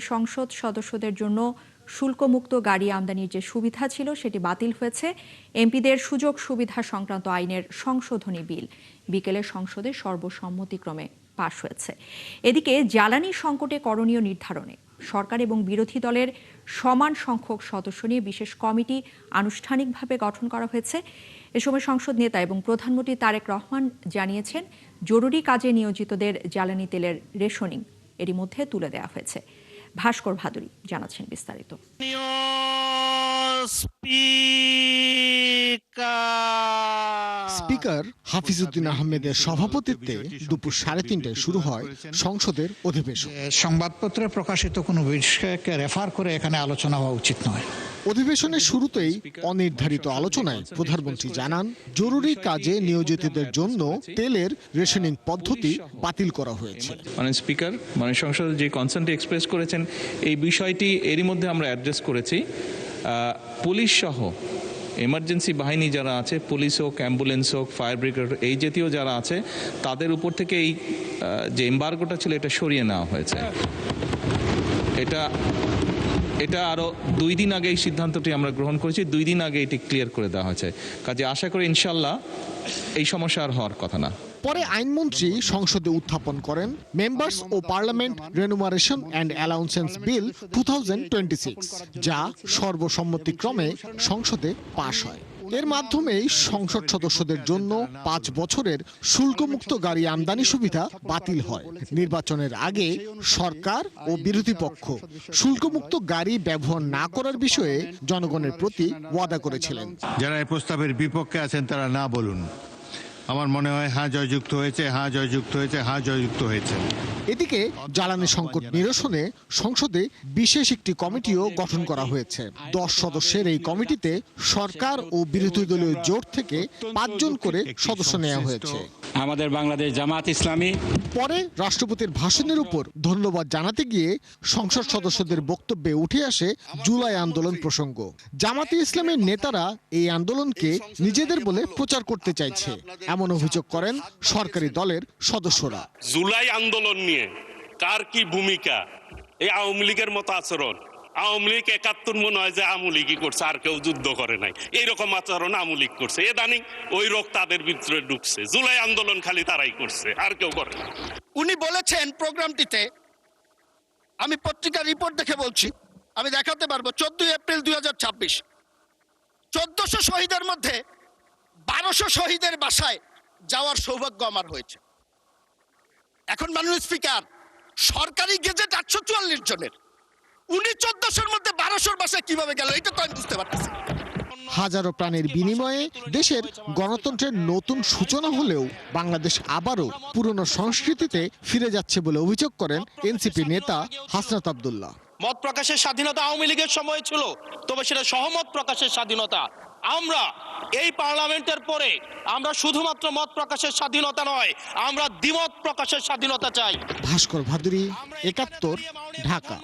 সংসদ সদস্যদের জন্য শুল্কমুক্ত গাড়ি আমদানির যে সুবিধা ছিল সেটি বাতিল হয়েছে। এমপিদের সুযোগ সুবিধা সংক্রান্ত আইনের সংশোধনী বিল বিকেলে সংসদে সর্বসম্মতিক্রমে পাশ হয়েছে। এদিকে জ্বালানি সংকটে করণীয় নির্ধারণে সরকার এবং বিরোধী দলের সমান সংখ্যক সদস্য নিয়ে বিশেষ কমিটি আনুষ্ঠানিকভাবে গঠন করা হয়েছে। এ সময় সংসদ নেতা এবং প্রধানমন্ত্রী তারেক রহমান জানিয়েছেন, জরুরি কাজে নিয়োজিতদের জ্বালানি তেলের রেশনিং এরই মধ্যে তুলে দেওয়া হয়েছে। ভাস্কর ভাদুরী জানাচ্ছেন বিস্তারিত। স্পিকার হাফিজউদ্দিন আহমেদের সভাপতিত্বে দুপুর 3:30টায় শুরু হয় সংসদের অধিবেশন। সংবাদপত্রে প্রকাশিত কোনো বিষয়কে রেফার করে এখানে আলোচনা হওয়া উচিত নয়। অধিবেশনের শুরুতেই অনির্ধারিত আলোচনায় প্রধানমন্ত্রী জানান, জরুরি কাজে নিয়োজিতদের জন্য তেলের রেশনিং পদ্ধতি বাতিল করা হয়েছে। স্পিকার সংসদে যে কনসার্নটি এক্সপ্রেস করেছেন, এই বিষয়টি এরই মধ্যে আমরা অ্যাড্রেস করেছি। পুলিশ সহ এমার্জেন্সি বাহিনী যারা আছে, পুলিশ হোক, অ্যাম্বুলেন্স হোক, ফায়ার ব্রিগেড, এই জাতীয় যারা আছে, তাদের উপর থেকে এই যে এম্বার্গোটা ছিল এটা সরিয়ে নেওয়া হয়েছে। এটা আরো 2 দিন আগে এই সিদ্ধান্তটি আমরা গ্রহণ করেছি। 2 দিন আগে এটি ক্লিয়ার করে দেওয়া হয়েছে। কাজে আশা করি ইনশাল্লাহ এই সমস্যা আর হওয়ার কথা না। পরে আইনমন্ত্রী সংসদে উত্থাপন করেন মেম্বার্স ও পার্লামেন্ট রেনুমারেশন অ্যান্ড অ্যালাউন্সেন্স বিল 2026, যা সর্বসম্মতিক্রমে সংসদে পাশ হয়। এর মাধ্যমেই সংসদ সদস্যদের জন্য 5 বছরের শুল্কমুক্ত গাড়ি আমদানি সুবিধা বাতিল হয়। নির্বাচনের আগে সরকার ও বিরোধী পক্ষ শুল্কমুক্ত গাড়ি ব্যবহার না করার বিষয়ে জনগণের প্রতি ওয়াদা করেছিলেন। যারা এই প্রস্তাবের বিপক্ষে আছেন তারা না বলুন। আমার মনে হয় হ্যাঁ জয়যুক্ত হয়েছে, হ্যাঁ জয়যুক্ত হয়েছে, হ্যাঁ জয়যুক্ত হয়েছে। এদিকে জ্বালানি সংকট নিরসনে সংসদে বিশেষ একটি কমিটিও গঠন করা হয়েছে। 10 সদস্যের এই কমিটিতে সরকার ও বিরোধী দলীয় জোট থেকে 5 জন করে সদস্য নেওয়া হয়েছে। আমাদের বাংলাদেশ জামাত ইসলামী। পরে রাষ্ট্রপতির ভাষণের উপর ধন্যবাদ জানাতে গিয়ে সংসদ সদস্যদের বক্তব্যে উঠে আসে জুলাই আন্দোলন প্রসঙ্গ। জামাতে ইসলামের নেতারা এই আন্দোলনকে নিজেদের বলে প্রচার করতে চাইছে, এমন অভিযোগ করেন সরকারি দলের সদস্যরা। জুলাই আন্দোলন নিয়ে কার কি ভূমিকা? এই আওয়ামী লীগের মতো আচরণ। আওয়ামী লীগ 71 মনে হয় যে আওয়ামী লীগই করছে, আর কেউ যুদ্ধ করে নাই। এইরকম আচরণ আওয়ামী লীগ করছে। এদানিং ওই রোগ তাদের ভিতরে ঢুকছে। জুলাই আন্দোলন খালি তারাই করছে, আর কেউ করে না। উনি বলেছেন প্রোগ্রামটিতে, আমি পত্রিকার রিপোর্ট দেখে বলছি, আমি দেখাতে পারবো, 14 এপ্রিল 2026 1400 শহীদের মধ্যে 1200 শহীদের বাসায় যাওয়ার সৌভাগ্য আমার হয়েছে। এখন মাননীয় স্পিকার, সরকারি গেজেট 844 জনের, উনি 1400-র মধ্যে 1200-র বাসায় কিভাবে গেল, এটা তো আমি বুঝতে পারতেছি। হাজারো প্রাণের বিনিময়ে দেশের গণতন্ত্রের নতুন সূচনা হলেও বাংলাদেশ আবারও পুরনো সংস্কৃতিতে ফিরে যাচ্ছে বলে অভিযোগ করেন এনসিপি নেতা হাসনাত আব্দুল্লাহ। মত প্রকাশের স্বাধীনতা আওয়ামী লীগের সময় ছিল, তবে সেটা সহমত প্রকাশের স্বাধীনতা। আমরা এই পার্লামেন্টের পরে আমরা শুধুমাত্র মত প্রকাশের স্বাধীনতা নয়, আমরা দ্বিমত প্রকাশের স্বাধীনতা চাই। ভাস্কর ভাদুরী, 71, ঢাকা।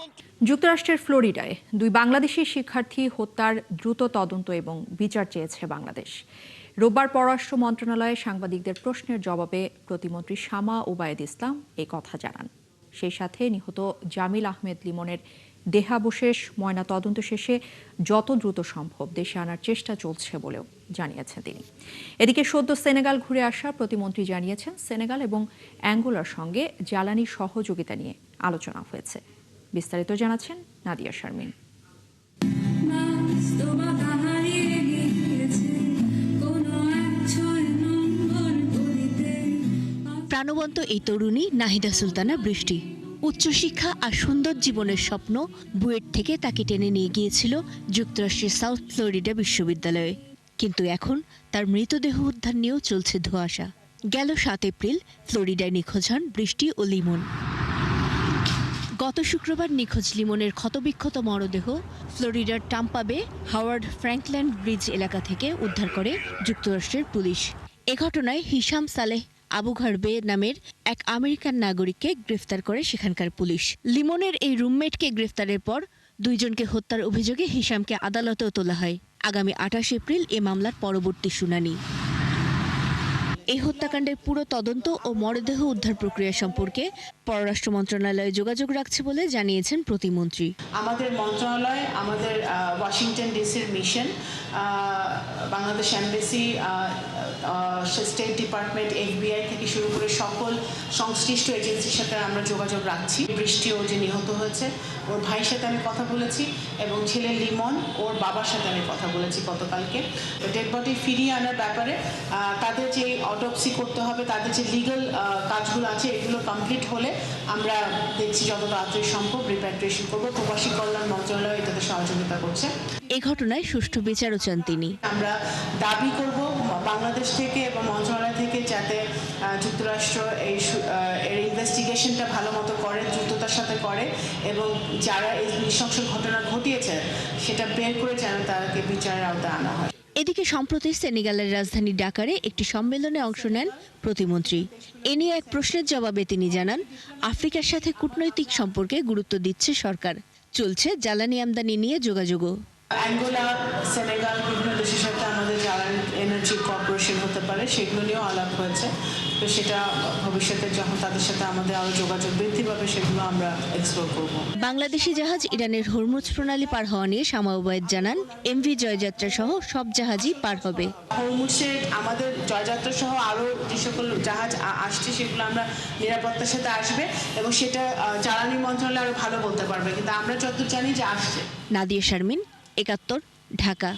যুক্তরাষ্ট্রের ফ্লোরিডায় 2 বাংলাদেশি শিক্ষার্থী হত্যার দ্রুত তদন্ত এবং বিচার চেয়েছে বাংলাদেশ। রোববার পররাষ্ট্র মন্ত্রণালয়ে সাংবাদিকদের প্রশ্নের জবাবে প্রতিমন্ত্রী শামা ওবায়েদ ইসলাম এই কথা জানান। সেই সাথে নিহত জামিল আহমেদ লিমনের দেহাবশেষ ময়না তদন্ত শেষে যত দ্রুত সম্ভব দেশে আনার চেষ্টা চলছে বলেও জানিয়েছেন তিনি। এদিকে সদ্য সেনেগাল ঘুরে আসা প্রতিমন্ত্রী জানিয়েছেন, সেনেগাল এবং অ্যাঙ্গোলার সঙ্গে জ্বালানি সহযোগিতা নিয়ে আলোচনা হয়েছে। বিস্তারিত জানাচ্ছেন নাদিয়া শারমিন। প্রাণবন্ত এই তরুণী নাহিদা সুলতানা বৃষ্টি। উচ্চশিক্ষা আর সুন্দর জীবনের স্বপ্ন বুয়েট থেকে তাকে টেনে নিয়ে গিয়েছিল যুক্তরাষ্ট্রের সাউথ ফ্লোরিডা বিশ্ববিদ্যালয়ে, কিন্তু এখন তার মৃতদেহ উদ্ধার নিয়েও চলছে ধোঁয়াশা। গেল 7 এপ্রিল ফ্লোরিডায় নিখোঁজ হন বৃষ্টি ও লিমন। গত শুক্রবার নিখোঁজ লিমনের ক্ষতবিক্ষত মরদেহ ফ্লোরিডার টাম্পা বে হাওয়ার্ড ফ্র্যাঙ্কল্যান্ড ব্রিজ এলাকা থেকে উদ্ধার করে যুক্তরাষ্ট্রের পুলিশ। এ ঘটনায় হিশাম সালেহ আবু ঘারবে নামের এক আমেরিকান নাগরিককে গ্রেফতার করে সেখানকার পুলিশ। লিমনের এই রুমমেটকে গ্রেফতারের পর 2 জনকে হত্যার অভিযোগে হিশামকে আদালতেও তোলা হয়। আগামী 28 এপ্রিল এ মামলার পরবর্তী শুনানি। এই হত্যাকাণ্ডের পুরো তদন্ত ও মরদেহ উদ্ধার প্রক্রিয়া সম্পর্কে পররাষ্ট্র মন্ত্রণালয়ে যোগাযোগ রাখছে বলে জানিয়েছেন প্রতিমন্ত্রী। আমাদের মন্ত্রণালয়, আমাদের ওয়াশিংটন ডিসির mission, Bangladesh embassy, state department, FBI থেকে শুরু করে সকল সংশ্লিষ্ট এজেন্সির সাথে আমরা যোগাযোগ রাখছি। বৃষ্টিও যে নিহত হয়েছে, ওর ভাইয়ের সাথে আমি কথা বলেছি এবং ছেলে লিমন, ওর বাবার সাথে আমি কথা বলেছি গতকালকে। ডেড বডি ফিরিয়ে আনার ব্যাপারে তাদের যে অটোপসি করতে হবে, তাদের যে লিগ্যাল কাজগুলো আছে, এগুলো কমপ্লিট হলে আমরা দেখছি যত তাড়াতাড়ি সম্ভব রিপ্যাট্রিয়েশন করবো। প্রবাসী কল্যাণ মন্ত্রণালয় এটাতে সহযোগিতা করছে। এই ঘটনায় সুষ্ঠু বিচারও চান তিনি। আমরা দাবি করব বাংলাদেশ থেকে এবং মন্ত্রণালয় থেকে যাতে যুক্তরাষ্ট্র এর ইনভেস্টিগেশনটা ভালো মতো করে, দ্রুততার সাথে করে এবং যারা এই নৃশংস ঘটনা ঘটিয়েছে সেটা বের করে যেন তাদেরকে বিচারের আওতায় আনা হয়। এদিকে সম্প্রতি সেনেগালের রাজধানী ডাকারে একটি সম্মেলনে অংশ নেন প্রতিমন্ত্রী। এ নিয়ে এক প্রশ্নের জবাবে তিনি জানান, আফ্রিকার সাথে কূটনৈতিক সম্পর্কে গুরুত্ব দিচ্ছে সরকার। চলছে জ্বালানি আমদানি নিয়ে যোগাযোগও। অ্যাঙ্গোলা, সেনেগাল, বিভিন্ন দেশের সাথে আমাদের জ্বালানি এনার্জি কর্পোরেশন হতে পারে, সেগুলো নিয়েও আলাপ হয়েছে। তো সেটা ভবিষ্যতে যখন তাদের সাথে আমাদের আরও যোগাযোগ বৃদ্ধি পাবে, সেগুলো আমরা এক্সপ্লোর করব। বাংলাদেশি জাহাজ ইরানের হরমুজ প্রণালী পার হওয়া নিয়ে শামা ওবায়েদ জানান, MV জয়যাত্রা সহ সব জাহাজই পার হবে। হরমুজের আমাদের জয়যাত্রা সহ আরও যে সকল জাহাজ আসছে সেগুলো আমরা নিরাপত্তার সাথে আসবে এবং সেটা জ্বালানি মন্ত্রণালয় আরও ভালো বলতে পারবে, কিন্তু আমরা যতদূর জানি যে আসছে। নাদিয়া শারমিন, ৭১, ঢাকা।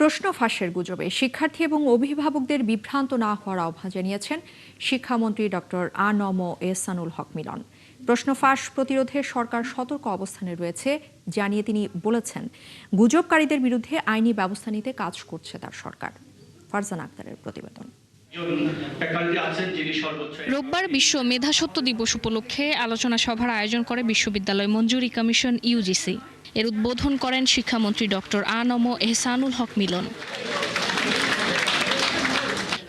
প্রশ্ন ফাঁসের গুজবে শিক্ষার্থী এবং অভিভাবকদের বিভ্রান্ত না হওয়ার আহ্বান জানিয়েছেন শিক্ষামন্ত্রী ডক্টর আ.ন.ম এহসানুল হক মিলন। প্রশ্ন ফাঁস প্রতিরোধে সরকার সতর্ক অবস্থানে রয়েছে জানিয়ে তিনি বলেছেন, গুজবকারীদের বিরুদ্ধে আইনি ব্যবস্থা নিতে কাজ করছে তার সরকার। ফারজানা আক্তারের প্রতিবেদন। রোববার বিশ্ব মেধাস্বত্ব দিবস উপলক্ষে আলোচনা সভার আয়োজন করে বিশ্ববিদ্যালয় মঞ্জুরি কমিশন UGC। এর উদ্বোধন করেন শিক্ষামন্ত্রী ডক্টর আ.ন.ম এহসানুল হক মিলন।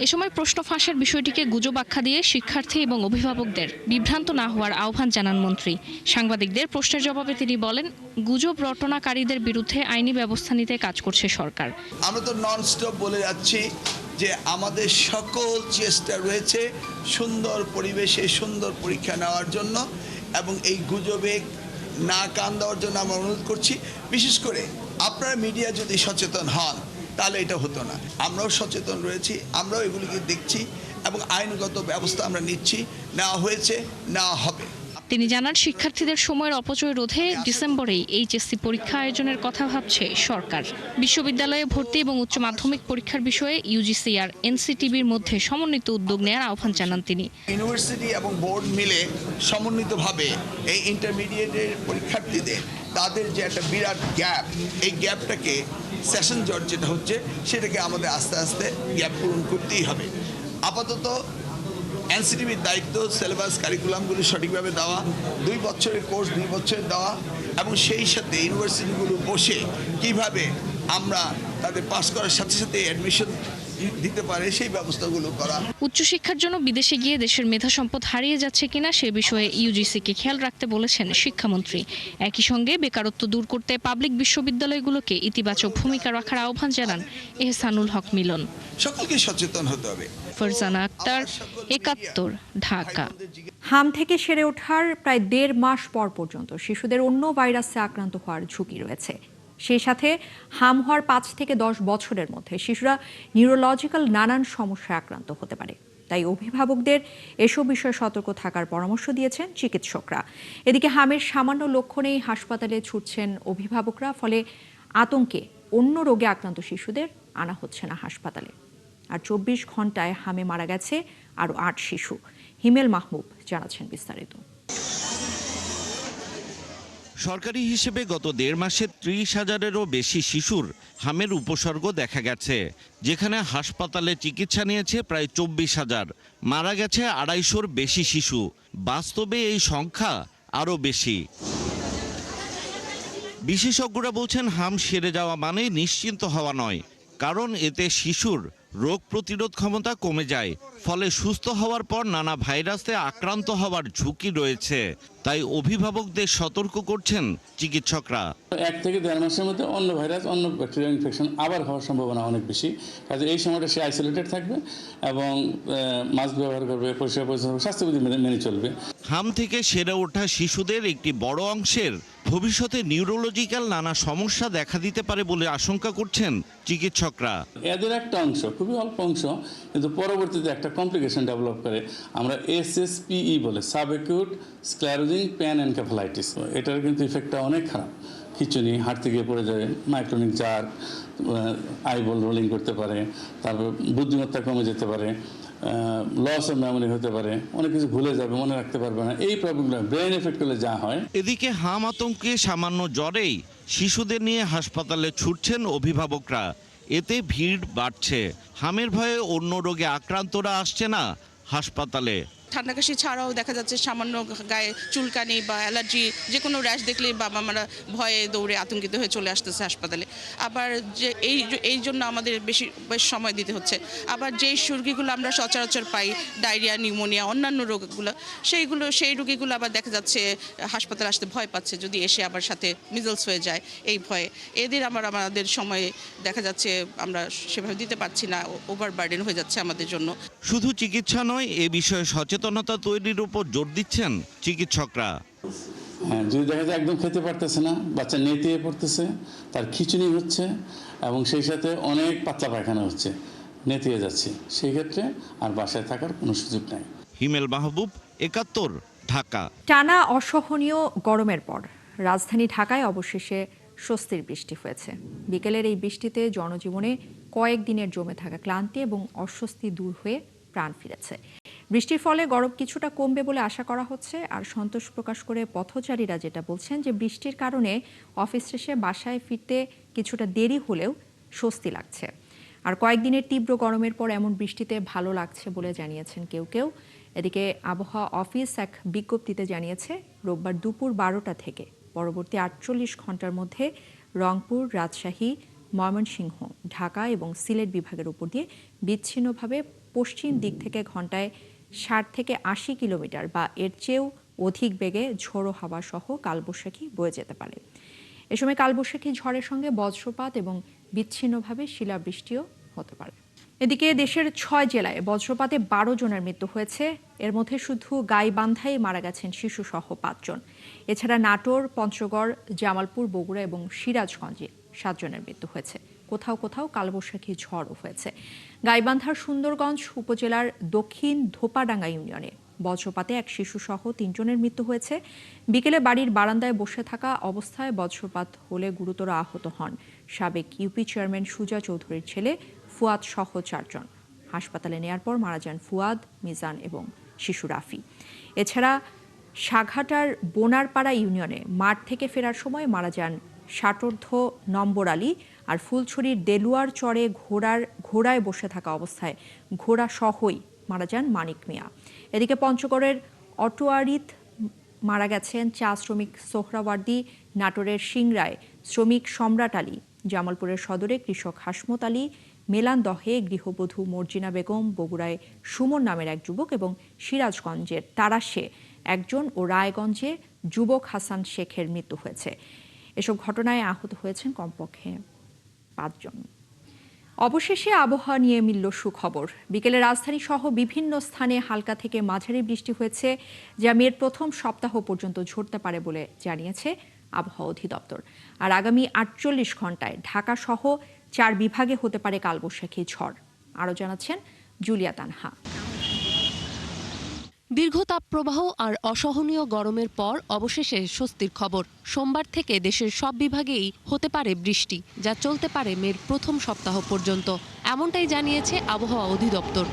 এ সময় প্রশ্ন ফাঁসের বিষয়টিকে গুজব আখ্যা দিয়ে শিক্ষার্থী এবং অভিভাবকদের বিভ্রান্ত না হওয়ার আহ্বান জানান মন্ত্রী। সাংবাদিকদের প্রশ্নের জবাবে তিনি বলেন, গুজব রটনাকারীদের বিরুদ্ধে আইনি ব্যবস্থা নিতে কাজ করছে সরকার। আমরা তো ননস্টপ বলে যাচ্ছি যে আমাদের সকল চেষ্টা রয়েছে সুন্দর পরিবেশে সুন্দর পরীক্ষা নেওয়ার জন্য এবং এই গুজবে না কান দেওয়ার জন্য আমরা অনুরোধ করছি। বিশেষ করে আপনারা মিডিয়া যদি সচেতন হন তাহলে এটা হতো না। আমরাও সচেতন রয়েছি, আমরাও এগুলিকে দেখছি এবং আইনগত ব্যবস্থা আমরা নিচ্ছি, নেওয়া হয়েছে, নেওয়া হবে। তিনি জানান, শিক্ষার্থীদের সময়ের অপচয় রোধে ডিসেম্বরেই HSC পরীক্ষা আয়োজনের কথা ভাবছে সরকার। বিশ্ববিদ্যালয়ে ভর্তি এবং উচ্চ মাধ্যমিক পরীক্ষার বিষয়ে UGC আর NCTB'র মধ্যে সমন্বিত উদ্যোগ নেওয়ার আহ্বান জানান তিনি। ইউনিভার্সিটি এবং বোর্ড মিলে সমন্বিতভাবে এই ইন্টারমিডিয়েটের পরীক্ষার্থীদের তাদের যে একটা বিরাট গ্যাপ, এই গ্যাপটাকে সেশন জট যেটা হচ্ছে সেটাকে আমাদের আস্তে আস্তে গ্যাপ পূরণ করতেই হবে। আপাতত NCTB'র দায়িত্ব সিলেবাস কারিকুলামগুলো সঠিকভাবে দেওয়া, 2 বছরের কোর্স 2 বছরের দেওয়া এবং সেই সাথে ইউনিভার্সিটিগুলো বসে কিভাবে আমরা তাদের পাস করার সাথে সাথে অ্যাডমিশন দিতে পারে সেই ব্যবস্থাগুলো করা। উচ্চশিক্ষার জন্য বিদেশে গিয়ে দেশের মেধা সম্পদ হারিয়ে যাচ্ছে কিনা সে বিষয়ে UGC-কে খেয়াল রাখতে বলেছেন শিক্ষামন্ত্রী। একই সঙ্গে বেকারত্ব দূর করতে পাবলিক বিশ্ববিদ্যালয়গুলোকে ইতিবাচক ভূমিকা রাখার আহ্বান জানান এহসানুল হক মিলন। সকলকে সচেতন হতে হবে। ফারজানা আক্তার, ৭১, ঢাকা। হাম থেকে সেরে ওঠার প্রায় 1.5 মাস পর পর্যন্ত শিশুদের অন্য ভাইরাসে আক্রান্ত হওয়ার ঝুঁকি রয়েছে। সেই সাথে হাম হওয়ার 5 থেকে 10 বছরের মধ্যে শিশুরা নিউরোলজিক্যাল নানান সমস্যায় আক্রান্ত হতে পারে। তাই অভিভাবকদের এসব বিষয়ে সতর্ক থাকার পরামর্শ দিয়েছেন চিকিৎসকরা। এদিকে হামের সামান্য লক্ষণেই হাসপাতালে ছুটছেন অভিভাবকরা, ফলে আতঙ্কে অন্য রোগে আক্রান্ত শিশুদের আনা হচ্ছে না হাসপাতালে। আর 24 ঘন্টায় হামে মারা গেছে আরও 8 শিশু। হিমেল মাহবুব জানাচ্ছেন বিস্তারিত। সরকারি হিসেবে গত 1.5 মাসে 30,000-এরও বেশি শিশুর হামের উপসর্গ দেখা গেছে, যেখানে হাসপাতালে চিকিৎসা নিয়েছে প্রায় 24,000। মারা গেছে 250-র বেশি শিশু। বাস্তবে এই সংখ্যা আরও বেশি। বিশেষজ্ঞরা বলছেন, হাম সেরে যাওয়া মানে নিশ্চিন্ত হওয়া নয়, কারণ এতে শিশুর রোগ প্রতিরোধ ক্ষমতা কমে যায় ফলে সুস্থ হওয়ার পর নানা ভাইরাসে আক্রান্ত হওয়ার ঝুঁকি রয়েছে। তাই অভিভাবকদের সতর্ক করছেন চিকিৎসকরা। 1 থেকে 1.5 মাসের মধ্যে অন্য ভাইরাস, অন্য ব্যাকটেরিয়া ইনফেকশন আবার হওয়ার সম্ভাবনা অনেক বেশি। কাজে এই সময়টা সে আইসোলেটেড থাকবে এবং মাস্ক ব্যবহার করবে, পরিষ্কার পরিচ্ছন্ন স্বাস্থ্যবিধি মেনে চলবে। হাম থেকে সেরে ওঠা শিশুদের একটি বড় অংশের ভবিষ্যতে নিউরোলজিক্যাল নানা সমস্যা দেখা দিতে পারে বলে আশঙ্কা করছেন চিকিৎসকরা। এদের একটা অংশ, খুবই অল্প অংশ, কিন্তু পরবর্তীতে একটা কমপ্লিকেশন ডেভেলপ করে, আমরা SSPE বলে, সাব অ্যাকিউট স্ক্লেরোজিং প্যানএনকেফালাইটিস। এটার কিন্তু ইফেক্টটা অনেক খারাপ। খিঁচুনি, হাঁটতে গিয়ে পড়ে যাবে, মাইক্রোনিক জার্ক, আইবল রোলিং করতে পারে, তারপর বুদ্ধিমত্তা কমে যেতে পারে, লস অফ মেমোরি হতে পারে, অনেক কিছু ভুলে যাবে, মনে রাখতে পারবে না। এই প্রবলেমগুলো ব্রেন এফেক্ট করলে যা হয়। এদিকে হাম আতঙ্কে সামান্য জ্বরেই শিশুদের নিয়ে হাসপাতালে ছুটছেন অভিভাবকরা। এতে ভিড় বাড়ছে। হামের ভয়ে অন্য রোগে আক্রান্তরা আসছে না হাসপাতালে। ঠান্ডা কাশি ছাড়াও দেখা যাচ্ছে সামান্য গায়ে চুলকানি বা অ্যালার্জি, যে কোনো র্যাশ দেখলেই বাবা মারা ভয়ে দৌড়ে আতঙ্কিত হয়ে চলে আসতেছে হাসপাতালে। আবার যে এই জন্য আমাদের বেশ সময় দিতে হচ্ছে। আবার যেই রোগীগুলো আমরা সচরাচর পাই, ডায়রিয়া, নিউমোনিয়া, অন্যান্য রোগগুলো, সেই রোগীগুলো আবার দেখা যাচ্ছে হাসপাতালে আসতে ভয় পাচ্ছে, যদি এসে আবার সাথে মিজলস হয়ে যায় এই ভয়ে। এদের আমাদের সময়ে দেখা যাচ্ছে আমরা সেভাবে দিতে পারছি না, ওভারবার্ডেন হয়ে যাচ্ছে আমাদের জন্য। শুধু চিকিৎসা নয়, এ বিষয়ে সচেতনতা তৈরির উপর জোর দিচ্ছেন চিকিৎসকরা। হ্যাঁ, যদি দেখা যায় একদম খেতে পারতেছে না, বাচ্চা নেতিয়ে পড়তেছে, তার খিঁচুনি হচ্ছে এবং সেই সাথে অনেক পাতলা পায়খানা হচ্ছে, নেতিয়ে যাচ্ছে, সেই ক্ষেত্রে আর বাসায় থাকার কোনো সুযোগ নাই। হিমেল মাহবুব, 71, ঢাকা। টানা অসহনীয় গরমের পর রাজধানী ঢাকায় অবশেষে স্বস্তির বৃষ্টি হয়েছে। বিকেলের এই বৃষ্টিতে জনজীবনে কয়েকদিনের জমে থাকা ক্লান্তি এবং অস্বস্তি দূর হয়ে প্রাণ ফিরেছে। বৃষ্টির ফলে গরম কিছুটা কমবে বলে আশা করা হচ্ছে। আর সন্তোষ প্রকাশ করে পথচারীরা যেটা বলছেন যে বৃষ্টির কারণে অফিস শেষে বাসায় ফিরতে কিছুটা দেরি হলেও স্বস্তি লাগছে। আর কয়েকদিনের তীব্র গরমের পর এমন বৃষ্টিতে ভালো লাগছে বলে জানিয়েছেন কেউ কেউ। এদিকে আবহাওয়া অফিস এক বিজ্ঞপ্তিতে জানিয়েছে রোববার দুপুর 12টা থেকে পরবর্তী 48 ঘন্টার মধ্যে রংপুর, রাজশাহী, ময়মনসিংহ, ঢাকা এবং সিলেট বিভাগের উপর দিয়ে বিচ্ছিন্নভাবে পশ্চিম দিক থেকে ঘন্টায় 60 থেকে 80 কিলোমিটার বা এর চেয়েও অধিক বেগে ঝোড়ো হাওয়া সহ কালবৈশাখী বয়ে যেতে পারে। এ সময় কালবৈশাখী ঝড়ের সঙ্গে বজ্রপাত এবং বিচ্ছিন্নভাবে শিলাবৃষ্টিও হতে পারে। এদিকে দেশের 6 জেলায় বজ্রপাতে 12 জনের মৃত্যু হয়েছে। এর মধ্যে শুধু গাইবান্ধায় মারা গেছেন শিশুসহ 5 জন। এছাড়া নাটোর, পঞ্চগড়, জামালপুর, বগুড়া এবং সিরাজগঞ্জে 7 জনের মৃত্যু হয়েছে। কোথাও কোথাও কালবৈশাখী ঝড়ও হয়েছে। গাইবান্ধার সুন্দরগঞ্জ উপজেলার দক্ষিণ ধোপাডাঙ্গা ইউনিয়নে বজ্রপাতে এক শিশুসহ 3 জনের মৃত্যু হয়েছে। বিকেলে বাড়ির বারান্দায় বসে থাকা অবস্থায় বজ্রপাত হলে গুরুতর আহত হন সাবেক ইউপি চেয়ারম্যান সুজা চৌধুরীর ছেলে ফুয়াদ সহ 4 জন। হাসপাতালে নেয়ার পর মারা যান ফুয়াদ, মিজান এবং শিশু রাফি। এছাড়া সাঘাটার বোনারপাড়া ইউনিয়নে মাঠ থেকে ফেরার সময় মারা যান ষাটোর্ধ নম্বর আলী। আর ফুলছড়ির দেলুয়ার চরে ঘোড়ায় বসে থাকা অবস্থায় ঘোড়া সহই মারা যান মানিক মিয়া। এদিকে পঞ্চগড়ের অটোয়ারিত মারা গেছেন চা শ্রমিক সোহরাওয়ার্দী, নাটোরের সিংড়ায় শ্রমিক সম্রাট আলী, জামালপুরের সদরে কৃষক হাসমত আলী, মেলান্দহে গৃহবধূ মর্জিনা বেগম, বগুড়ায় সুমন নামের এক যুবক এবং সিরাজগঞ্জের তারাশে একজন ও রায়গঞ্জে যুবক হাসান শেখের মৃত্যু হয়েছে। এসব ঘটনায় আহত হয়েছেন কমপক্ষে 5 জন। অবশেষে আবহাওয়া নিয়ে মিলল সুখবর। বিকেলে রাজধানী সহ বিভিন্ন স্থানে হালকা থেকে মাঝারি বৃষ্টি হয়েছে, যা মের প্রথম সপ্তাহ পর্যন্ত ঝরতে পারে বলে জানিয়েছে আবহাওয়া অধিদপ্তর। আর আগামী 48 ঘন্টায় ঢাকা সহ 4 বিভাগে হতে পারে কালবৈশাখী ঝড়। আরও জানাচ্ছেন জুলিয়া তানহা। দীর্ঘ তাপপ্রবাহ আর অসহনীয় গরমের পর অবশেষে স্বস্তির খবর। সোমবার থেকে দেশের সব বিভাগেই হতে পারে বৃষ্টি, যা চলতে পারে মের প্রথম সপ্তাহ পর্যন্ত, এমনটাই জানিয়েছে আবহাওয়া অধিদপ্তর।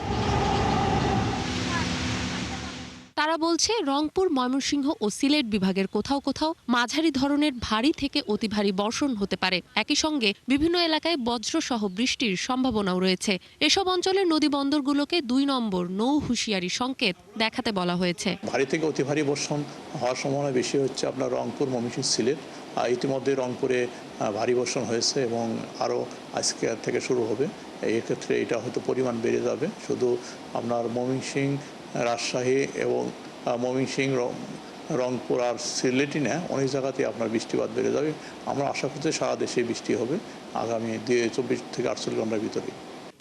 তারা বলছে রংপুর, ময়মনসিংহ ও সিলেট বিভাগের কোথাও কোথাও মাঝারি ধরনের ভারী থেকে অতি ভারী বর্ষণ হতে পারে। একই সঙ্গে বিভিন্ন এলাকায় বজ্রসহ বৃষ্টির সম্ভাবনাও রয়েছে। এসব অঞ্চলের নদী বন্দরগুলোকে 2 নম্বর নৌ হুঁশিয়ারি সংকেত দেখাতে বলা হয়েছে। ভারী থেকে অতি ভারী বর্ষণ হওয়ার সম্ভাবনা বেশি হচ্ছে আপনার রংপুর, ময়মনসিংহ, সিলেট। ইতিমধ্যে রংপুরে ভারী বর্ষণ হয়েছে এবং আরও আজকে থেকে শুরু হবে। এই ক্ষেত্রে এটা হয়তো পরিমাণ বেড়ে যাবে। শুধু আপনার ময়মনসিংহ, রাজশাহী এবং ময়মনসিংহ, রংপুর আর সিলেটই না, অনেক জায়গাতে আপনার বৃষ্টিপাত বেড়ে যাবে। আমরা আশা করছি সারা দেশে বৃষ্টি হবে আগামী 24 থেকে 48 ঘন্টার ভিতরে।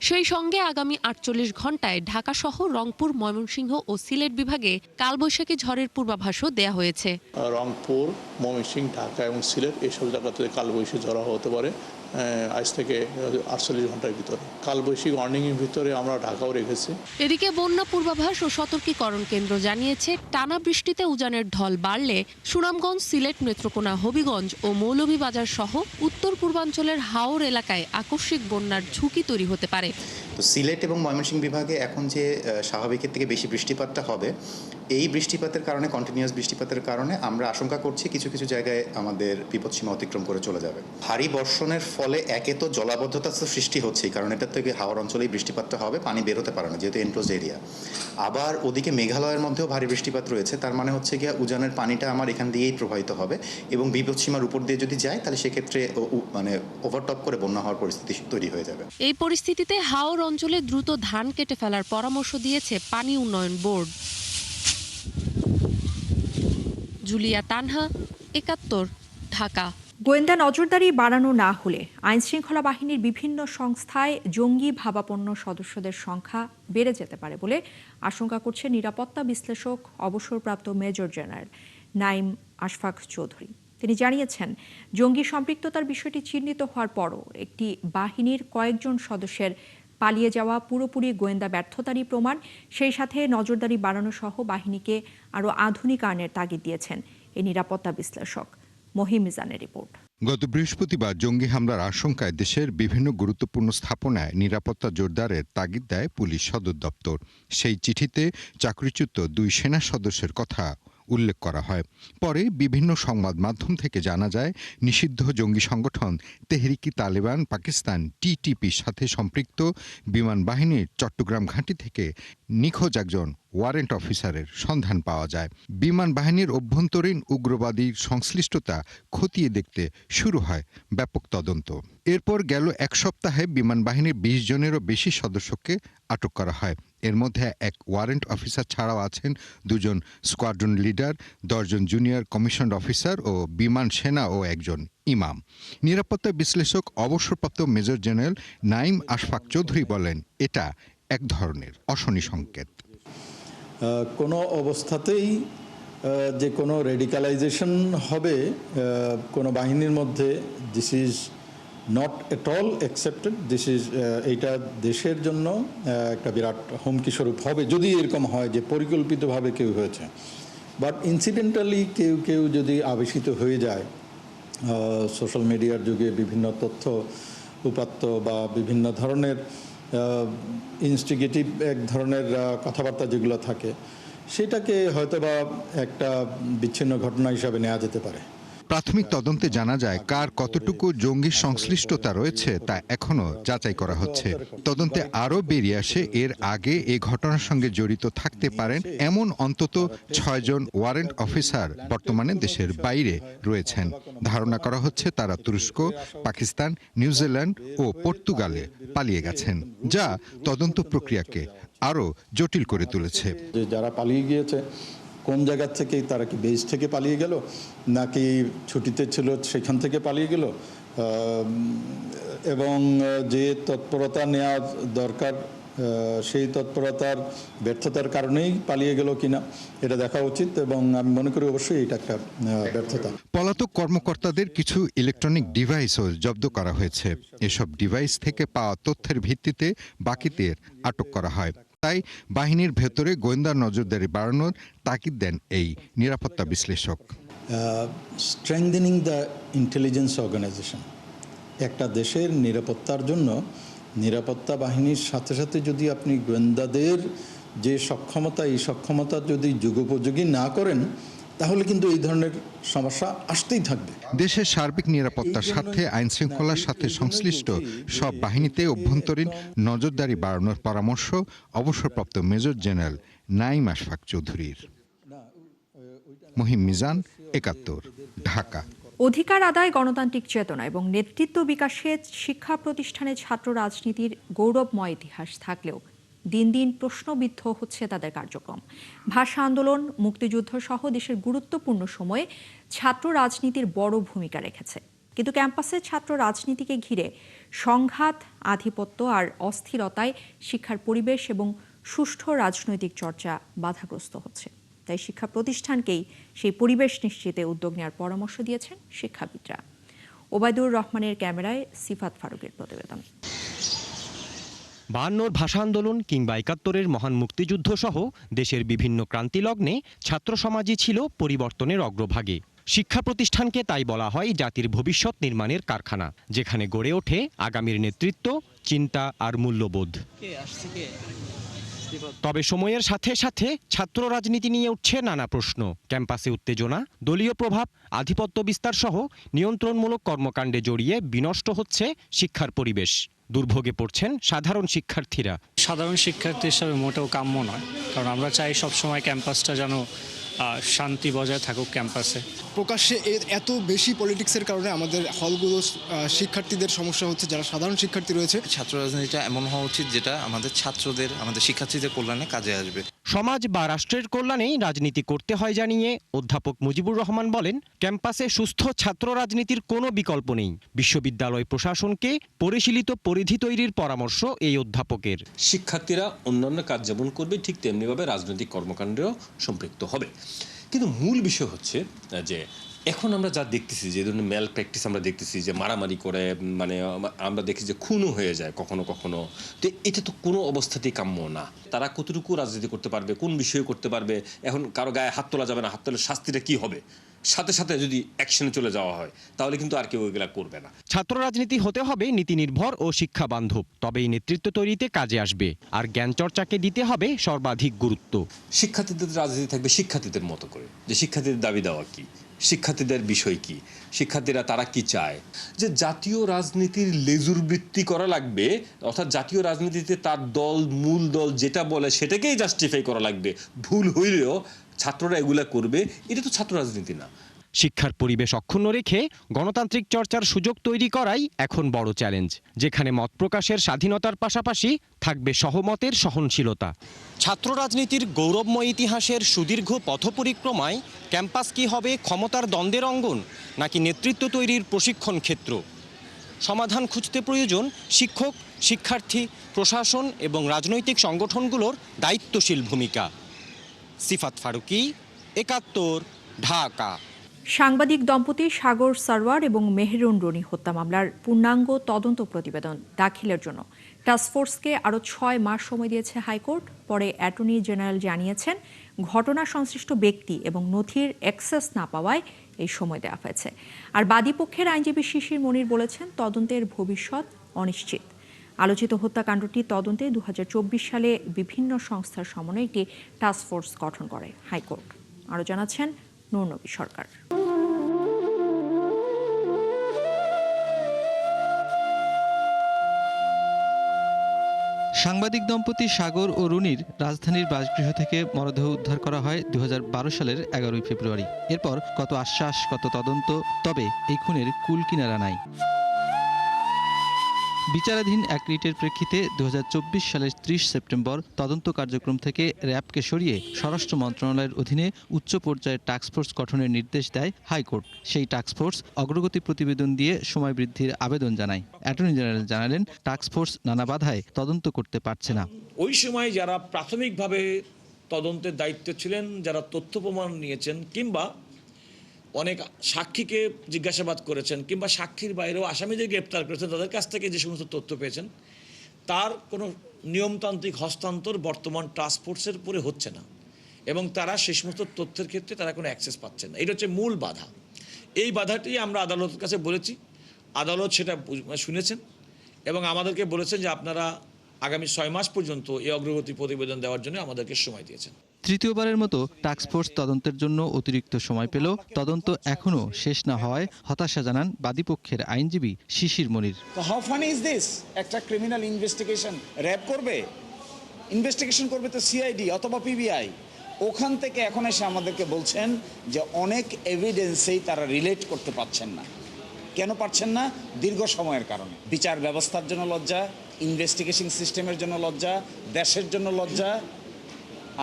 সেই সঙ্গে আগামী 48 ঘন্টায় ঢাকা সহ রংপুর, ময়মনসিংহ ও সিলেট বিভাগে কালবৈশাখী ঝড়ের পূর্বাভাসও দেয়া হয়েছে। রংপুর, ময়মনসিংহ, ঢাকা এবং সিলেট এইসব জায়গাতে কালবৈশাখী ঝড় হতে পারে আজ থেকে 48 ঘন্টার ভিতরে। কালবৈশাখী ওয়ার্নিংয়ের ভিতরে আমরা ঢাকাও রেখেছি। এদিকে বন্যা পূর্বাভাস ও সতর্কীকরণ কেন্দ্র জানিয়েছে, টানা বৃষ্টিতে উজানের ঢল বাড়লে সুনামগঞ্জ, সিলেট, নেত্রকোনা, হবিগঞ্জ ও মৌলভীবাজার সহ উত্তর পূর্বাঞ্চলের হাওর এলাকায় আকস্মিক বন্যার ঝুঁকি তৈরি হতে পারে। তো সিলেট এবং ময়মনসিংহ বিভাগে এখন যে স্বাভাবিকের থেকে বেশি বৃষ্টিপাতটা হবে, এই বৃষ্টিপাতের কারণে, কন্টিনিউয়াস বৃষ্টিপাতের কারণে আমরা আশঙ্কা করছি কিছু কিছু জায়গায় আমাদের বিপদসীমা অতিক্রম করে চলে যাবে। ভারী বর্ষণের ফলে একে তো জলাবদ্ধতা সৃষ্টি হচ্ছে, কারণ এটা থেকে হাওর অঞ্চলেই বৃষ্টিপাতটা হবে, পানি বের হতে পারে না যেহেতু এনক্লোজড এরিয়া। আবার ওদিকে মেঘালয়ের মধ্যেও ভারী বৃষ্টিপাত রয়েছে, তার মানে হচ্ছে গিয়ে উজানের পানিটা আমার এখান দিয়েই প্রবাহিত হবে এবং বিপদসীমার উপর দিয়ে যদি যায় তাহলে সেক্ষেত্রে মানে ওভারটপ করে বন্যা হওয়ার পরিস্থিতি তৈরি হয়ে যাবে। এই পরিস্থিতিতে হাওর অঞ্চলে দ্রুত ধান কেটে ফেলার পরামর্শ দিয়েছে পানি উন্নয়ন বোর্ড। জুলিয়া তানহা, 71, ঢাকা। গোয়েন্দা নজরদারি বাড়ানো না হলে আইনশৃঙ্খলা বাহিনীর বিভিন্ন সংস্থায় জঙ্গি ভাবাপন্ন সদস্যদের সংখ্যা বেড়ে যেতে পারে বলে আশঙ্কা করছে নিরাপত্তা বিশ্লেষক অবসরপ্রাপ্ত মেজর জেনারেল নাইম আশফাক চৌধুরী। তিনি জানিয়েছেন, জঙ্গি সম্পৃক্ততার বিষয়টি চিহ্নিত হওয়ার পরও একটি বাহিনীর কয়েকজন সদস্যের পালিয়ে যাওয়া পুরোপুরি গোয়েন্দা ব্যর্থতারই প্রমাণ। সেই সাথে নজরদারি বাড়ানো সহ বাহিনীকে আরও আধুনিকায়নের তাগিদ দিয়েছেন এই নিরাপত্তা বিশ্লেষক। মহিম মিজানের রিপোর্ট। গত বৃহস্পতিবার জঙ্গি হামলার আশঙ্কায় দেশের বিভিন্ন গুরুত্বপূর্ণ স্থাপনায় নিরাপত্তা জোরদারের তাগিদ দেয় পুলিশ সদর দপ্তর। সেই চিঠিতে চাকরিচ্যুত 2 সেনা সদস্যের কথা উল্লেখ করা হয়। পরে বিভিন্ন সংবাদ মাধ্যম থেকে জানা যায়, নিষিদ্ধ জঙ্গি সংগঠন তেহরিকি তালেবান পাকিস্তান টিটিপির সাথে সম্পৃক্ত বিমান বাহিনীর চট্টগ্রাম ঘাঁটি থেকে নিখোঁজ একজন ওয়ারেন্ট অফিসারের সন্ধান পাওয়া যায়। বিমান বাহিনীর অভ্যন্তরীণ উগ্রবাদীর সংশ্লিষ্টতা খতিয়ে দেখতে শুরু হয় ব্যাপক তদন্ত। এরপর গেল 1 সপ্তাহে বিমান বাহিনীর 20 জনেরও বেশি সদস্যকে আটক করা হয়। এর মধ্যে 1 ওয়ারেন্ট অফিসার ছাড়াও আছেন 2 জন স্কোয়াড্রন লিডার, 10 জন জুনিয়র কমিশনড অফিসার ও বিমান সেনা ও 1 জন ইমাম। নিরাপত্তা বিশ্লেষক অবসরপ্রাপ্ত মেজর জেনারেল নাইম আশফাক চৌধুরী বলেন, এটা এক ধরনের অশনি সংকেত। কোনো অবস্থাতেই যে কোনো রেডিকালাইজেশন হবে কোনো বাহিনীর মধ্যে, this is not at all accepted. This is এইটা দেশের জন্য একটা বিরাট হুমকি স্বরূপ হবে যদি এরকম হয় যে পরিকল্পিতভাবে কেউ হয়েছে। বাট ইনসিডেন্টালি কেউ যদি আবেশিত হয়ে যায়, সোশ্যাল মিডিয়ার যুগে বিভিন্ন তথ্য উপাত্ত বা বিভিন্ন ধরনের ইনস্টিগেটিভ এক ধরনের কথাবার্তা যেগুলো থাকে, সেটাকে হয়তোবা একটা বিচ্ছিন্ন ঘটনা হিসাবে নেওয়া যেতে পারে। প্রাথমিক তদন্তে জানা যায়, কার কতটুকু জঙ্গি সংশ্লিষ্টতা রয়েছে তা এখনো যাচাই করা হচ্ছে। তদন্তে আরও বেরিয়ে আসে এর আগে এ ঘটনার সঙ্গে জড়িত থাকতে পারেন এমন অন্তত 6 জন ওয়ারেন্ট অফিসার বর্তমানে দেশের বাইরে রয়েছেন। ধারণা করা হচ্ছে তারা তুরস্ক, পাকিস্তান, নিউজিল্যান্ড ও পর্তুগালে পালিয়ে গেছেন, যা তদন্ত প্রক্রিয়াকে আরও জটিল করে তুলেছে। যারা পালিয়ে গিয়েছে কোন জায়গা থেকে, তারা কি বেস থেকে পালিয়ে গেল নাকি ছুটিতে ছিল সেখান থেকে পালিয়ে গেল, এবং যে তৎপরতা নেওয়া দরকার সেই তৎপরতার ব্যর্থতার কারণেই পালিয়ে গেল কিনা এটা দেখা উচিত, এবং আমি মনে করি অবশ্যই এটা একটা ব্যর্থতা। পলাতক কর্মকর্তাদের কিছু ইলেকট্রনিক ডিভাইসও জব্দ করা হয়েছে। এসব ডিভাইস থেকে পাওয়া তথ্যের ভিত্তিতে বাকিদের আটক করা হয়। তাই বাহিনীর ভেতরে গোয়েন্দা নজরদারি বাড়ানোর তাগিদ দেন এই নিরাপত্তা বিশ্লেষক। স্ট্রেংথেনিং দ্য ইন্টেলিজেন্স অর্গানাইজেশন, একটা দেশের নিরাপত্তার জন্য নিরাপত্তা বাহিনীর সাথে সাথে যদি আপনি গোয়েন্দাদের যে সক্ষমতা, এই সক্ষমতা যদি যুগোপযোগী না করেন তাহলে কিন্তু এই ধরনের সমস্যা আসতেই থাকবে। দেশের সার্বিক নিরাপত্তার স্বার্থে আইন শৃঙ্খলার সাথে সংশ্লিষ্ট সব বাহিনীতে অভ্যন্তরীণ নজরদারি বাড়ানোর পরামর্শ অবসরপ্রাপ্ত মেজর জেনারেল নাঈম আশফাক চৌধুরীর। মহিম মিজান, ৭১, ঢাকা। অধিকার আদায়, গণতান্ত্রিক চেতনা এবং নেতৃত্ব বিকাশে শিক্ষা প্রতিষ্ঠানে ছাত্র রাজনীতির গৌরবময় ইতিহাস থাকলেও দিন দিন প্রশ্নবিদ্ধ হচ্ছে তাদের কার্যক্রম। ভাষা আন্দোলন, মুক্তিযুদ্ধ সহ দেশের গুরুত্বপূর্ণ সময়ে ছাত্র রাজনীতির বড় ভূমিকা রেখেছে। কিন্তু ক্যাম্পাসে ছাত্র রাজনীতিকে ঘিরে সংঘাত, আধিপত্য আর অস্থিরতায় শিক্ষার পরিবেশ এবং সুষ্ঠু রাজনৈতিক চর্চা বাধাগ্রস্ত হচ্ছে। তাই শিক্ষা প্রতিষ্ঠানকেই সেই পরিবেশ নিশ্চিতে উদ্যোগ নেওয়ার পরামর্শ দিয়েছেন শিক্ষাবিদরা। ওবায়দুর রহমানের ক্যামেরায় সিফাত ফারুকের প্রতিবেদন। ৫২ ভাষা আন্দোলন কিংবা ৭১-এর মহান মুক্তিযুদ্ধ সহ দেশের বিভিন্ন ক্রান্তিলগ্নে ছাত্র সমাজই ছিল পরিবর্তনের অগ্রভাগে। শিক্ষা প্রতিষ্ঠানকে তাই বলা হয় জাতির ভবিষ্যৎ নির্মাণের কারখানা, যেখানে গড়ে ওঠে আগামীর নেতৃত্ব, চিন্তা আর মূল্যবোধ। তবে সময়ের সাথে সাথে ছাত্র রাজনীতি নিয়ে উঠছে নানা প্রশ্ন। ক্যাম্পাসে উত্তেজনা, দলীয় প্রভাব, আধিপত্য বিস্তার সহ নিয়ন্ত্রণমূলক কর্মকাণ্ডে জড়িয়ে বিনষ্ট হচ্ছে শিক্ষার পরিবেশ। দুর্ভোগে পড়ছেন সাধারণ শিক্ষার্থীরা। সাধারণ শিক্ষার্থী হিসাবে মোটেও কাম্য নয়, কারণ আমরা চাই সবসময় ক্যাম্পাসটা যেন শান্তি বজায় থাকুক ক্যাম্পাসে। প্রকাশ্যে এত বেশি পলিটিক্সের কারণে আমাদের হলগুলো শিক্ষার্থীদের সমস্যা হচ্ছে, যারা সাধারণ শিক্ষার্থী রয়েছে। ছাত্র রাজনীতিটা এমন হওয়া উচিত যেটা আমাদের ছাত্রদের, আমাদের শিক্ষার্থীদের কল্যাণে কাজে আসবে। সমাজ বা রাষ্ট্রের কল্যাণেই রাজনীতি করতে হয় জানিয়ে অধ্যাপক মুজিবুর রহমান বলেন, ক্যাম্পাসে সুস্থ ছাত্র রাজনীতির কোনো বিকল্প নেই। বিশ্ববিদ্যালয় প্রশাসনকে পরিশীলিত পরিধি তৈরির পরামর্শ এই অধ্যাপকের। শিক্ষার্থীরা অন্যান্য কাজ যেমন করবে ঠিক তেমনিভাবে রাজনৈতিক কর্মকাণ্ডেও সম্পৃক্ত হবে। কিন্তু মূল বিষয় হচ্ছে যে এখন আমরা যা দেখতেছি, যে ধরনের ম্যাল প্র্যাকটিস আমরা দেখতেছি, যে মারামারি করে, মানে আমরা দেখি যে খুনও হয়ে যায় কখনো কখনো। তো এটা তো কোনো অবস্থাতেই কাম্য না। তারা কতটুকু রাজনীতি করতে পারবে, কোন বিষয়ে করতে পারবে, এখন কারো গায়ে হাত তোলা যাবে না, হাত তোলার শাস্তিটা কি হবে, সাথে সাথে যদি অ্যাকশনে চলে যাওয়া হয় তাহলে কিন্তু আর কেউ এগুলা করবে না। ছাত্র রাজনীতি হতে হবে নীতি নির্ভর ও শিক্ষা বান্ধব, তবেই নেতৃত্ব তৈরিতে কাজে আসবে। আর জ্ঞান চর্চাকে দিতে হবে সর্বাধিক গুরুত্ব। শিক্ষার্থীদের রাজনীতি থাকবে শিক্ষার্থীদের মতো করে, যে শিক্ষার্থীদের দাবি দেওয়া কি, শিক্ষার্থীদের বিষয় কি, শিক্ষার্থীরা তারা কি চায়। যে জাতীয় রাজনীতির লেজুর বৃত্তি করা লাগবে, অর্থাৎ জাতীয় রাজনীতিতে তার দল, মূল দল যেটা বলে সেটাকেই জাস্টিফাই করা লাগবে। ভুল হইলেও ছাত্ররা এগুলা করবে, এটা তো ছাত্র রাজনীতি না। শিক্ষার পরিবেশ অক্ষুণ্ণ রেখে গণতান্ত্রিক চর্চার সুযোগ তৈরি করাই এখন বড় চ্যালেঞ্জ, যেখানে মত প্রকাশের স্বাধীনতার পাশাপাশি থাকবে সহমতের সহনশীলতা। ছাত্র রাজনীতির গৌরবময় ইতিহাসের সুদীর্ঘ পথপরিক্রমায় ক্যাম্পাস কি হবে ক্ষমতার দ্বন্দ্বের অঙ্গন, নাকি নেতৃত্ব তৈরির প্রশিক্ষণ ক্ষেত্র? সমাধান খুঁজতে প্রয়োজন শিক্ষক, শিক্ষার্থী, প্রশাসন এবং রাজনৈতিক সংগঠনগুলোর দায়িত্বশীল ভূমিকা। সিফাত ফারুকি, ৭১, ঢাকা। সাংবাদিক দম্পতি সাগর সারওয়ার এবং মেহেরুন রনি হত্যা মামলার পূর্ণাঙ্গ তদন্ত প্রতিবেদন দাখিলের জন্য টাস্কফোর্সকে আরও ৬ মাস সময় দিয়েছে হাইকোর্ট। পরে অ্যাটর্নি জেনারেল জানিয়েছেন, ঘটনা সংশ্লিষ্ট ব্যক্তি এবং নথির অ্যাক্সেস না পাওয়ায় এই সময় দেওয়া হয়েছে। আর বাদীপক্ষের আইনজীবী শিশির মনির বলেছেন, তদন্তের ভবিষ্যৎ অনিশ্চিত। আলোচিত হত্যাকাণ্ডটি তদন্তে ২০২৪ সালে বিভিন্ন সংস্থার সমন্বয়ে একটি টাস্কফোর্স গঠন করে হাইকোর্ট। আরও জানাচ্ছেন নূরনবী সরকার। সাংবাদিক দম্পতি সাগর ও রুনির রাজধানীর বাসগৃহ থেকে মরদেহ উদ্ধার করা হয় ২০১২ সালের ১১ ফেব্রুয়ারি। এরপর কত আশ্বাস, কত তদন্ত, তবে এই খুনের কুল কিনারা নাই। বিচারাধীন এক রিটের প্রেক্ষিতে ২০২৪ সালের ৩০ সেপ্টেম্বর তদন্ত কার্যক্রম থেকে র্যাবকে সরিয়ে স্বরাষ্ট্র মন্ত্রণালয়ের অধীনে উচ্চ পর্যায়ের টাস্কফোর্স গঠনের নির্দেশ দেয় হাইকোর্ট। সেই টাস্কফোর্স অগ্রগতি প্রতিবেদন দিয়ে সময় বৃদ্ধির আবেদন জানায়। অ্যাটর্নি জেনারেল জানালেন, টাস্কফোর্স নানা বাধায় তদন্ত করতে পারছে না। ওই সময় যারা প্রাথমিকভাবে তদন্তের দায়িত্বে ছিলেন, যারা তথ্য প্রমাণ নিয়েছেন, কিংবা অনেক সাক্ষীকে জিজ্ঞাসাবাদ করেছেন, কিংবা সাক্ষীর বাইরেও আসামিদের গ্রেপ্তার করেছেন, তাদের কাছ থেকে যে সমস্ত তথ্য পেয়েছেন তার কোনো নিয়মতান্ত্রিক হস্তান্তর বর্তমান টাস্কফোর্সের উপরে হচ্ছে না, এবং তারা সেই সমস্ত তথ্যের ক্ষেত্রে তারা কোনো অ্যাক্সেস পাচ্ছেন না। এটা হচ্ছে মূল বাধা। এই বাধাটি আমরা আদালতের কাছে বলেছি, আদালত সেটা শুনেছেন এবং আমাদেরকে বলেছেন যে আপনারা আগামী 6 মাস পর্যন্ত এই অগ্রগতি প্রতিবেদন দেওয়ার জন্য আমাদেরকে সময় দিয়েছেন। তৃতীয়বারের মতো টাস্কফোর্স তদন্তের জন্য অতিরিক্ত সময় পেল তদন্ত এখনও শেষ না হওয়ায় হতাশা জানান বাদীপক্ষের আইনজীবী Shishir Monir. How funny is this? একটা ক্রিমিনাল ইনভেস্টিগেশন র্যাব করবে, ইনভেস্টিগেশন করবে তো সিআইডি অথবা পিবিআই। ওখান থেকে এখন এসে আমাদেরকে বলছেন যে অনেক এভিডেন্সেই তারা রিলেট করতে পারছেন না। কেন পারছেন না? দীর্ঘ সময়ের কারণে। বিচার ব্যবস্থার জন্য লজ্জা, ইনভেস্টিগেশন সিস্টেমের জন্য লজ্জা, দেশের জন্য লজ্জা,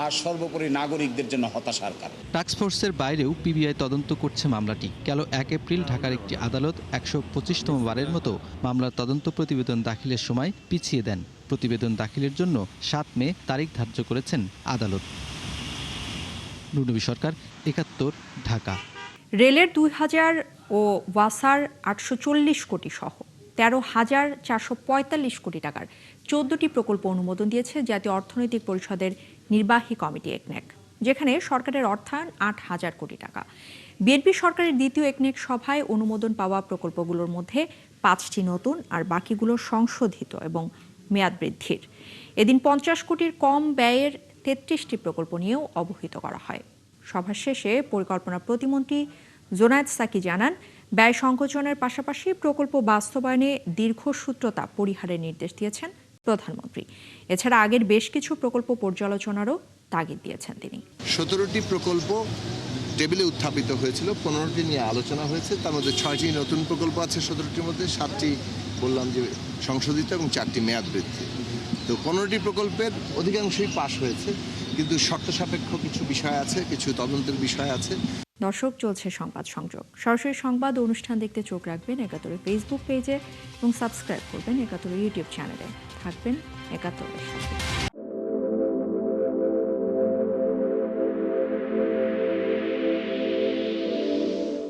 আর সর্বোপরি নাগরিকদের জন্য হতাশার কারণ। টাস্কফোর্সের বাইরেও পিবিআই তদন্ত করছে মামলাটি। গেল 1 এপ্রিল ঢাকার একটি আদালত 125তম বারের মতো মামলার তদন্ত প্রতিবেদন দাখিলের সময় পিছিয়ে দেন। প্রতিবেদন দাখিলের জন্য 7 মে তারিখ ধার্য করেছেন আদালত। নুনবী সরকার, 71, ঢাকা। রেলের 2000 ও ওয়াসার 840 কোটি সহ 13,445 কোটি টাকার 14টি প্রকল্প অনুমোদন দিয়েছে জাতীয় অর্থনৈতিক পরিষদের নির্বাহী কমিটি একনেক, যেখানে সরকারের অর্থায়ন 8,000 কোটি টাকা। বিএনপি সরকারের দ্বিতীয় একনেক সভায় অনুমোদন পাওয়া প্রকল্পগুলোর মধ্যে 5টি নতুন আর বাকিগুলো সংশোধিত এবং মেয়াদ বৃদ্ধির। এদিন 50 কোটির কম ব্যয়ের 33টি প্রকল্প নিয়েও অবহিত করা হয়। সভা শেষে পরিকল্পনা প্রতিমন্ত্রী জোনায়েদ সাকি জানান, ব্যয় সংকোচনের পাশাপাশি প্রকল্প বাস্তবায়নে দীর্ঘসূত্রতা পরিহারের নির্দেশ দিয়েছেন প্রধানমন্ত্রী। এছাড়া আগের বেশ কিছু প্রকল্প পর্যালোচনারও তাগিদ দিয়েছেন তিনি। 17টি প্রকল্প টেবিলে উত্থাপিত হয়েছিল, 15টি নিয়ে আলোচনা হয়েছে। তার মধ্যে 6টি নতুন প্রকল্প আছে, 17টির মধ্যে 7টি বললাম যে সংশোধিত এবং 4টি মেয়াদ বৃদ্ধি। তো 15টি প্রকল্পের অধিকাংশই পাশ হয়েছে, কিন্তু শর্ত সাপেক্ষ কিছু বিষয় আছে, কিছু তদন্তের বিষয় আছে। দর্শক, চলছে সংবাদ সংযোগ। সরাসরি সংবাদ অনুষ্ঠান দেখতে চোখ রাখবেন 71 ফেসবুক পেজে এবং সাবস্ক্রাইব করবেন 71 ইউটিউব চ্যানেলে। থাকবেন 71-এর সাথে।